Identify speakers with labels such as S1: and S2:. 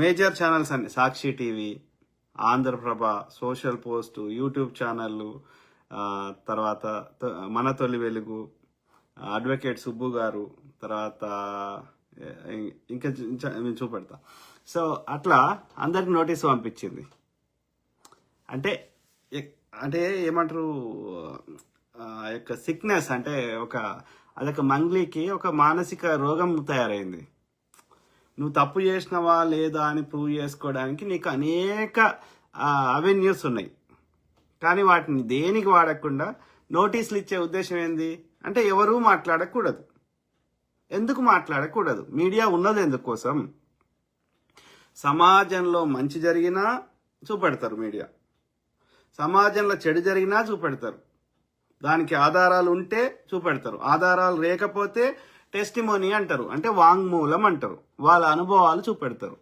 S1: Major channels అన్ని Sakshi TV, Andhra Prabha, social post, YouTube ఛానళ్ళు, తర్వాత మన తొలి వెలుగు, అడ్వకేట్ సుబ్బు గారు, తర్వాత ఇంకా నేను చూపెడతా. సో అట్లా అందరికి నోటీస్ పంపించింది. అంటే అంటే ఏమంటారు, యొక్క సిక్నెస్ అంటే అదొక మంగ్లీకి ఒక మానసిక రోగం తయారైంది. నువ్వు తప్పు చేసినవా లేదా అని ప్రూవ్ చేసుకోవడానికి నీకు అనేక అవెన్యూస్ ఉన్నాయి, కానీ వాటిని దేనికి వాడకుండా నోటీసులు ఇచ్చే ఉద్దేశం ఏంది అంటే ఎవరూ మాట్లాడకూడదు. ఎందుకు మాట్లాడకూడదు? మీడియా ఉన్నది ఎందుకోసం? సమాజంలో మంచి జరిగినా చూపెడతారు మీడియా, సమాజంలో చెడు జరిగినా చూపెడతారు, దానికి ఆధారాలు ఉంటే చూపెడతారు, ఆధారాలు లేకపోతే టెస్టిమోనీ అంటారు, అంటే వాంగ్మూలం అంటారు, వాళ్ళ అనుభవాలు చూపెడతారు.